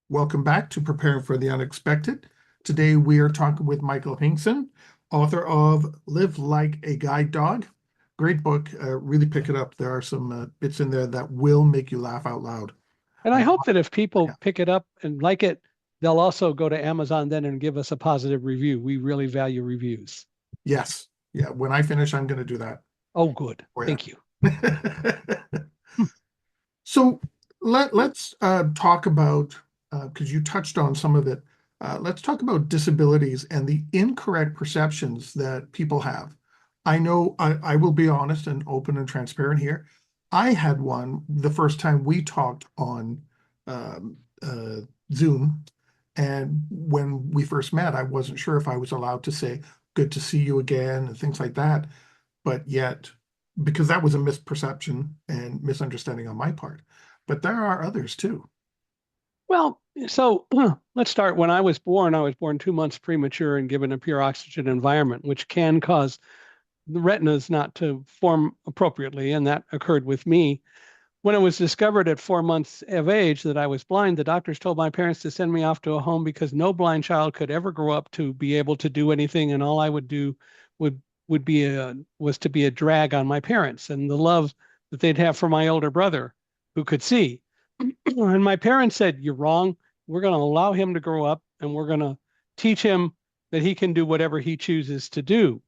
Welcome back to Preparing for the Unexpected. Today we are talking with Michael Hingson, author of Live Like a Guide Dog. Great book. Really pick it up. There are some bits in there that will make you laugh out loud. And I Uh, hope that if yeah. people pick it up and like it, they'll also go to Amazon then and give us a positive review. We really value reviews. Yes. Yeah. When I finish, I'm going to do that Oh, good. for Thank you. you. So let's talk about, because you touched on some of it, let's talk about disabilities and the incorrect perceptions that people have. I know I will be honest and open and transparent here. I had one the first time we talked on um, uh, Zoom. And when we first met, I wasn't sure if I was allowed to say, good to see you again, and things like that. But yet, because that was a misperception and misunderstanding on my part. But there are others too. Well, so let's start. When I was born 2 months premature and given a pure oxygen environment, which can cause the retinas not to form appropriately. And that occurred with me. When it was discovered at 4 months of age that I was blind, the doctors told my parents to send me off to a home because no blind child could ever grow up to be able to do anything, and all I would do would was to be a drag on my parents and the love that they'd have for my older brother who could see. And my parents said, "You're wrong. We're going to allow him to grow up and we're going to teach him that he can do whatever he chooses to do."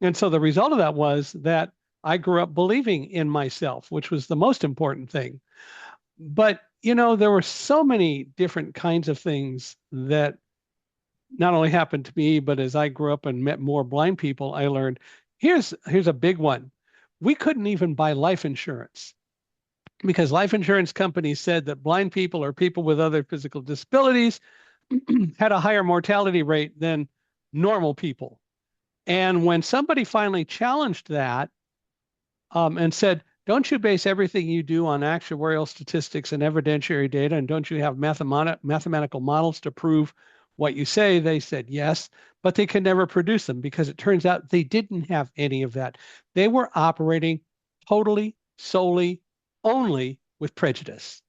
And so the result of that was that I grew up believing in myself, which was the most important thing. But, there were so many different kinds of things that not only happened to me, but as I grew up and met more blind people, I learned here's a big one. We couldn't even buy life insurance because life insurance companies said that blind people or people with other physical disabilities had a higher mortality rate than normal people. And when somebody finally challenged that and said, don't you base everything you do on actuarial statistics and evidentiary data? And don't you have mathematical models to prove what you say? They said yes, but they could never produce them because it turns out they didn't have any of that. They were operating totally, solely, only with prejudice.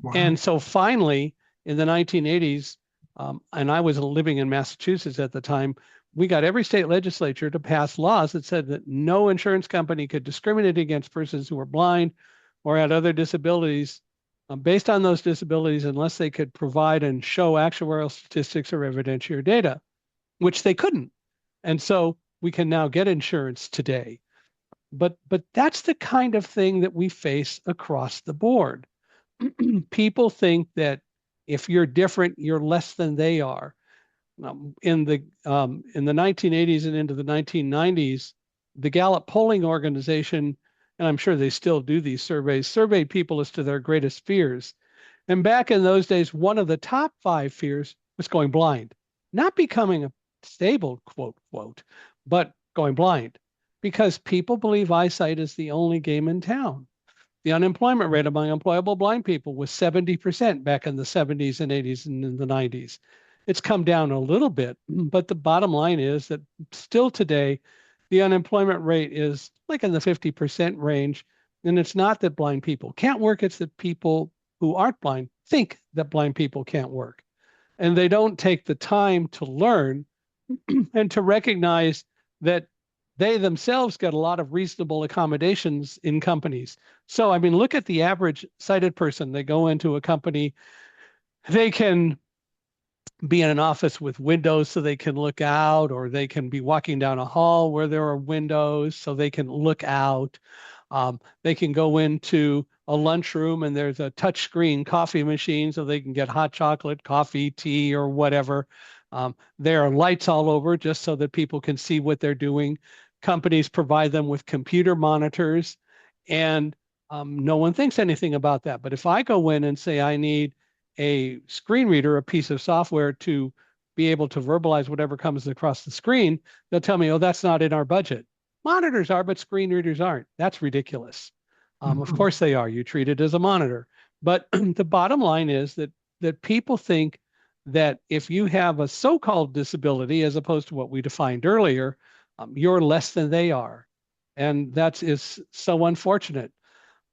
Wow. And so finally, in the 1980s, and I was living in Massachusetts at the time, we got every state legislature to pass laws that said that no insurance company could discriminate against persons who were blind or had other disabilities based on those disabilities unless they could provide and show actuarial statistics or evidentiary data, which they couldn't. And so we can now get insurance today. But that's the kind of thing that we face across the board. People think that if you're different, you're less than they are. In the 1980s and into the 1990s, the Gallup polling organization, and I'm sure they still do these surveys, surveyed people as to their greatest fears. And back in those days, one of the top 5 fears was going blind, not becoming a stable quote, but going blind, because people believe eyesight is the only game in town. The unemployment rate among employable blind people was 70% back in the 70s and 80s and in the 90s. It's come down a little bit, but the bottom line is that still today, the unemployment rate is like in the 50% range. And it's not that blind people can't work, it's that people who aren't blind think that blind people can't work. And they don't take the time to learn and to recognize that they themselves get a lot of reasonable accommodations in companies. So, I mean, look at the average sighted person. They go into a company, they can be in an office with windows so they can look out, or they can be walking down a hall where there are windows so they can look out. They can go into a lunchroom and there's a touchscreen coffee machine so they can get hot chocolate, coffee, tea, or whatever. There are lights all over just so that people can see what they're doing. Companies provide them with computer monitors, and no one thinks anything about that. But if I go in and say I need a screen reader, a piece of software to be able to verbalize whatever comes across the screen, they'll tell me, oh, that's not in our budget. Monitors are, but screen readers aren't. That's ridiculous. Of Mhm. course they are. You treat it as a monitor. But the bottom line is that people think that if you have a so-called disability, as opposed to what we defined earlier, you're less than they are. And that is so unfortunate.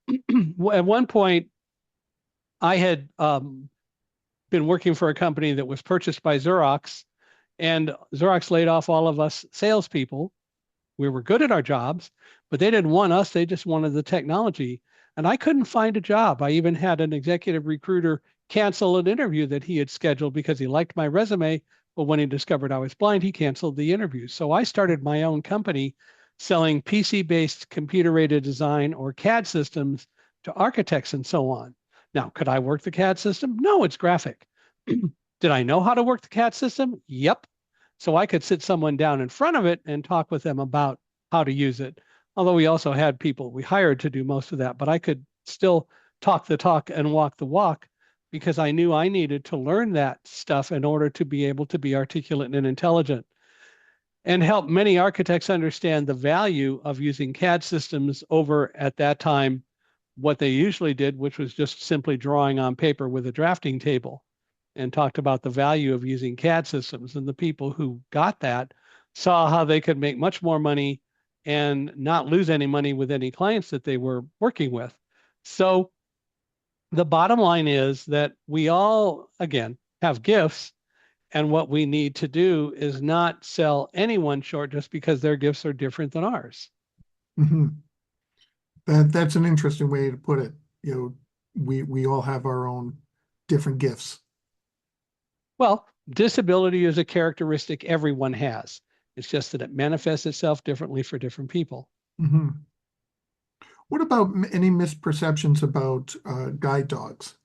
At one point, I had been working for a company that was purchased by Xerox, and Xerox laid off all of us salespeople. We were good at our jobs, but they didn't want us. They just wanted the technology. And I couldn't find a job. I even had an executive recruiter cancel an interview that he had scheduled because he liked my resume. But when he discovered I was blind, he canceled the interview. So I started my own company selling PC-based computer-aided design or CAD systems to architects and so on. Now, could I work the CAD system? No, it's graphic. Did I know how to work the CAD system? Yep. So I could sit someone down in front of it and talk with them about how to use it. Although we also had people we hired to do most of that, but I could still talk the talk and walk the walk because I knew I needed to learn that stuff in order to be able to be articulate and intelligent and help many architects understand the value of using CAD systems over at that time what they usually did, which was just simply drawing on paper with a drafting table, and talked about the value of using CAD systems. And the people who got that saw how they could make much more money and not lose any money with any clients that they were working with. So the bottom line is that we all, again, have gifts. And what we need to do is not sell anyone short just because their gifts are different than ours. Mhm. That's an interesting way to put it. You know, we all have our own different gifts. Well, disability is a characteristic everyone has. It's just that it manifests itself differently for different people. Mhm. What about any misperceptions about guide dogs?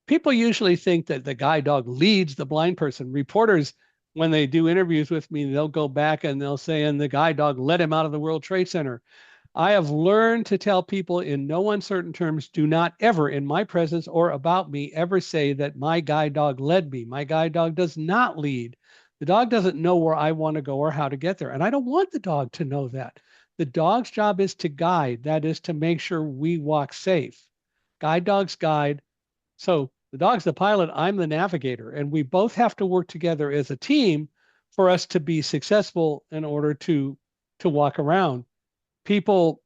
People usually think that the guide dog leads the blind person. Reporters, when they do interviews with me, they'll go back and they'll say, and the guide dog led him out of the World Trade Center. I have learned to tell people in no uncertain terms, do not ever in my presence or about me ever say that my guide dog led me. My guide dog does not lead. The dog doesn't know where I want to go or how to get there. And I don't want the dog to know that. The dog's job is to guide, that is to make sure we walk safe. Guide dogs guide. So the dog's the pilot, I'm the navigator, and we both have to work together as a team for us to be successful in order to walk around. People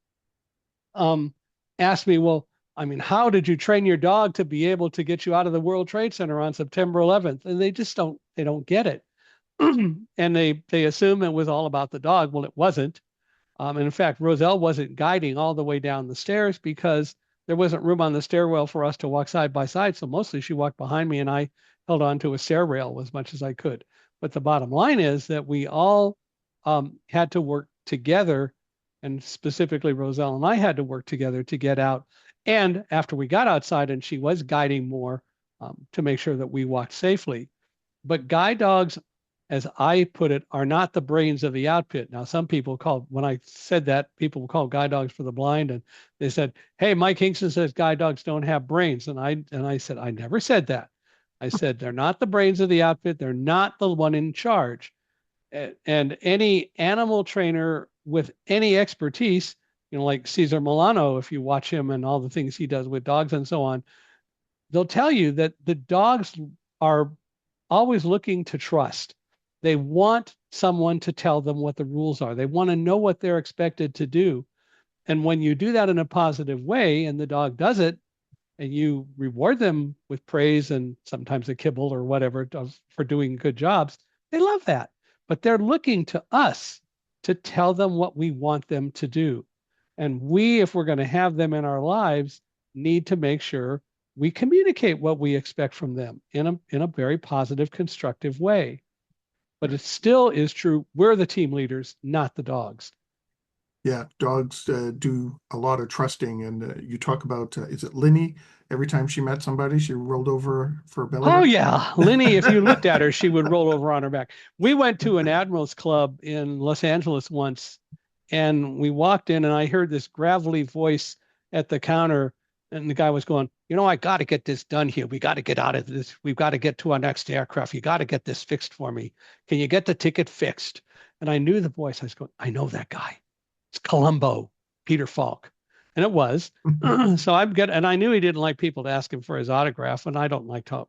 um, ask me, well, I mean, how did you train your dog to be able to get you out of the World Trade Center on September 11th? And they just don't get it. And they assume it was all about the dog. Well, it wasn't. And in fact, Roselle wasn't guiding all the way down the stairs because there wasn't room on the stairwell for us to walk side by side. So mostly she walked behind me and I held on to a stair rail as much as I could. But the bottom line is that we all had to work together, and specifically Roselle and I had to work together to get out. And after we got outside and she was guiding more to make sure that we walked safely. But guide dogs, as I put it, are not the brains of the outfit. Now, some people called, when I said that, people call guide dogs for the blind, and they said, "Hey, Mike Hingson says guide dogs don't have brains," and I said, I never said that. I said they're not the brains of the outfit. They're not the one in charge. And any animal trainer with any expertise, like Cesar Milano, if you watch him and all the things he does with dogs and so on, they'll tell you that the dogs are always looking to trust. They want someone to tell them what the rules are. They want to know what they're expected to do. And when you do that in a positive way and the dog does it, and you reward them with praise and sometimes a kibble or whatever for doing good jobs, they love that. But they're looking to us to tell them what we want them to do. And we, if we're going to have them in our lives, need to make sure we communicate what we expect from them in a very positive, constructive way. But it still is true. We're the team leaders, not the dogs. Yeah, dogs do a lot of trusting, and you talk about is it Linny? Every time she met somebody, she rolled over for a belly Oh rub. yeah, Linny, if you looked at her, she would roll over on her back. We went to an Admirals Club in Los Angeles once, and we walked in, and I heard this gravelly voice at the counter, and the guy was going, I got to get this done here. We got to get out of this. We've got to get to our next aircraft. You got to get this fixed for me. Can you get the ticket fixed? And I knew the voice. I was going, I know that guy. It's Columbo, Peter Falk. And it was. So and I knew he didn't like people to ask him for his autograph, and I don't like to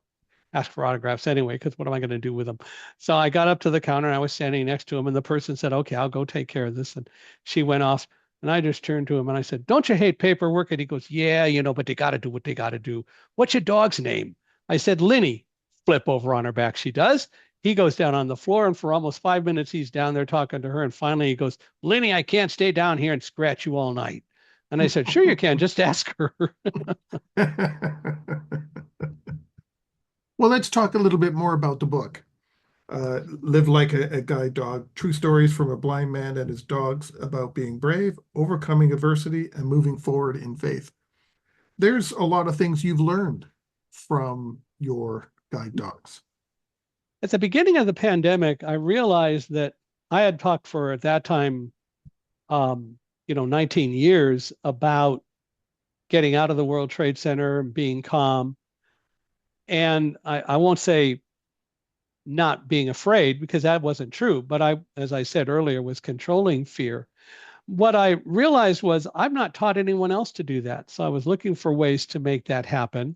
ask for autographs anyway, because what am I going to do with them? So I got up to the counter and I was standing next to him, and the person said, "Okay, I'll go take care of this." And she went off, and I just turned to him and I said, "Don't you hate paperwork?" And he goes, "Yeah, but they got to do what they got to do. What's your dog's name?" I said, "Linny." flip over on her back. She does. He goes down on the floor, and for almost 5 minutes, he's down there talking to her. And finally, he goes, Lenny, I can't stay down here and scratch you all night. And I said, sure, you can. Just ask her. Well, let's talk a little bit more about the book. Live Like a Guide Dog, True Stories from a Blind Man and His Dogs about being brave, overcoming adversity, and moving forward in faith. There's a lot of things you've learned from your guide dogs. At the beginning of the pandemic, I realized that I had talked for at that time, 19 years about getting out of the World Trade Center and being calm. And I won't say not being afraid because that wasn't true, but I, as I said earlier, was controlling fear. What I realized was I've not taught anyone else to do that. So I was looking for ways to make that happen.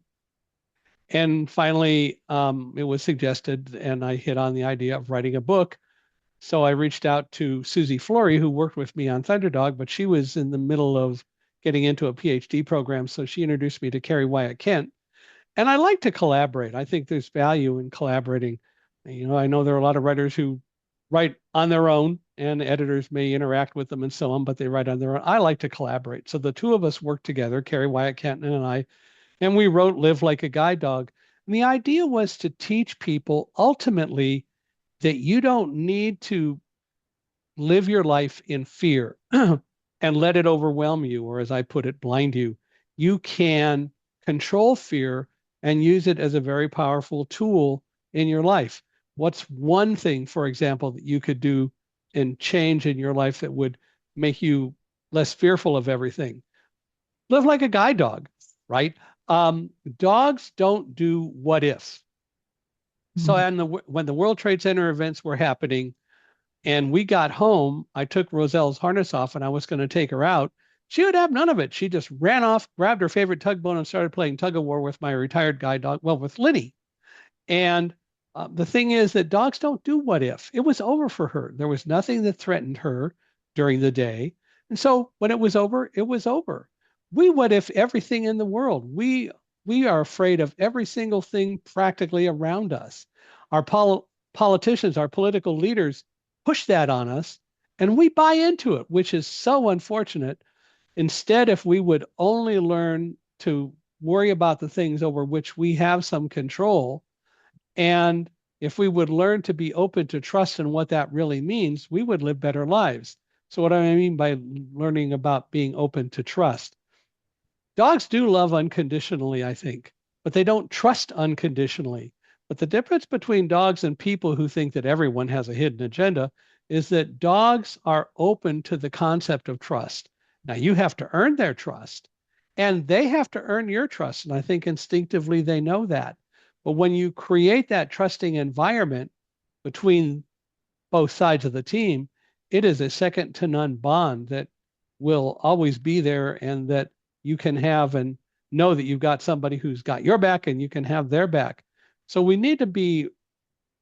And finally, it was suggested, and I hit on the idea of writing a book. So I reached out to Susie Flory, who worked with me on Thunderdog, but she was in the middle of getting into a PhD program. So she introduced me to Carrie Wyatt Kent. And I like to collaborate. I think there's value in collaborating. I know there are a lot of writers who write on their own, and editors may interact with them and so on, but they write on their own. I like to collaborate. So the two of us worked together, Carrie Wyatt Kenton and I, and we wrote Live Like a Guide Dog. And the idea was to teach people ultimately that you don't need to live your life in fear and let it overwhelm you, or as I put it, blind you. You can control fear and use it as a very powerful tool in your life. What's one thing, for example, that you could do and change in your life that would make you less fearful of everything? Live like a guide dog, right? Dogs don't do what ifs. So Mhm. when the World Trade Center events were happening, and we got home, I took Roselle's harness off and I was going to take her out. She would have none of it. She just ran off, grabbed her favorite tugboat, and started playing tug of war with my retired guide dog, well, with Lenny. And the thing is that dogs don't do what if. It was over for her. There was nothing that threatened her during the day. And so when it was over, it was over. We what if everything in the world. We are afraid of every single thing practically around us. Our politicians, our political leaders push that on us, and we buy into it, which is so unfortunate. Instead, if we would only learn to worry about the things over which we have some control, and if we would learn to be open to trust and what that really means, we would live better lives. So, what do I mean by learning about being open to trust? Dogs do love unconditionally, I think, but they don't trust unconditionally. But the difference between dogs and people who think that everyone has a hidden agenda is that dogs are open to the concept of trust. Now, you have to earn their trust, and they have to earn your trust. And I think instinctively they know that. But when you create that trusting environment between both sides of the team, it is a second to none bond that will always be there and that you can have and know that you've got somebody who's got your back and you can have their back. So we need to be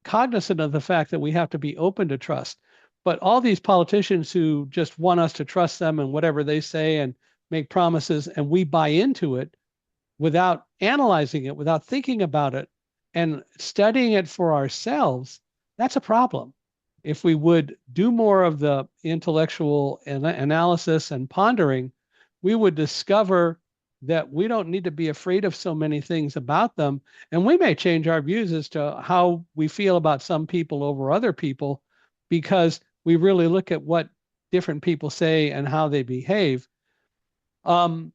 cognizant of the fact that we have to be open to trust. But all these politicians who just want us to trust them and whatever they say and make promises and we buy into it without analyzing it, without thinking about it and studying it for ourselves, that's a problem. If we would do more of the intellectual analysis and pondering, we would discover that we don't need to be afraid of so many things about them. And we may change our views as to how we feel about some people over other people because we really look at what different people say and how they behave. Um,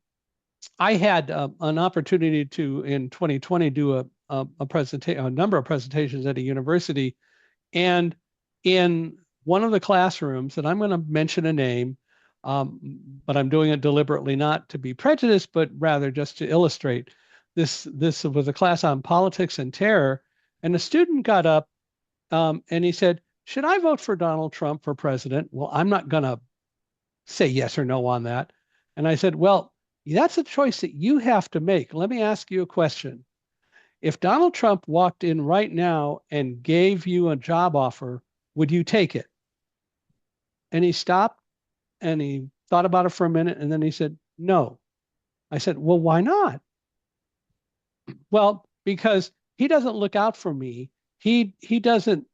I had an opportunity to, in 2020, do a number of presentations at a university. And in one of the classrooms, and I'm going to mention a name, um, but I'm doing it deliberately not to be prejudiced, but rather just to illustrate. This was a class on politics and terror. And a student got up and he said, should I vote for Donald Trump for president? Well, I'm not going to say yes or no on that. And I said, well, that's a choice that you have to make. Let me ask you a question. If Donald Trump walked in right now and gave you a job offer, would you take it? And he stopped and he thought about it for a minute and then he said, no. I said, well, why not? Well, because he doesn't look out for me. He doesn't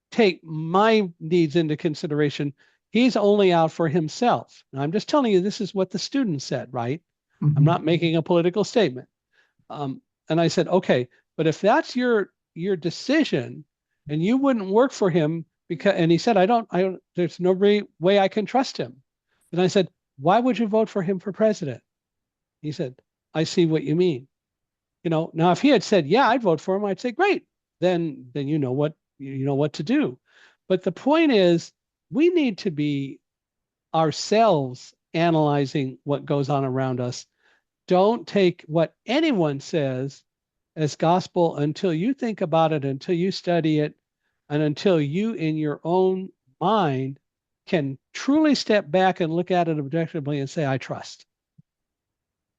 take my needs into consideration. He's only out for himself. And I'm just telling you, this is what the student said, right? I'm Mhm. not making a political statement. Um, and I said, okay, but if that's your decision, and you wouldn't work for him because, and he said, I don't, there's no way I can trust him. And I said, why would you vote for him for president? He said, I see what you mean. Now if he had said, yeah, I'd vote for him, I'd say, great. Then you know what to do. But the point is, we need to be ourselves analyzing what goes on around us. Don't take what anyone says as gospel until you think about it, until you study it, and until you, in your own mind, can truly step back and look at it objectively and say, I trust.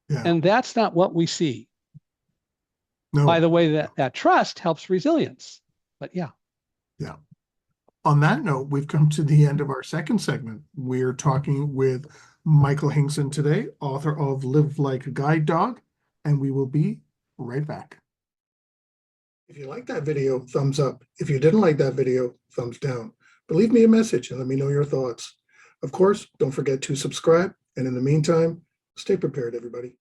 Yeah, And that's not what we see. By no, the way, that trust helps resilience. But yeah. yeah. On that note, we've come to the end of our second segment. We're talking with Michael Hingson today, author of Live Like a Guide Dog, and we will be right back. If you liked that video, thumbs up. If you didn't like that video, thumbs down. But leave me a message and let me know your thoughts. Of course, don't forget to subscribe. And in the meantime, stay prepared, everybody.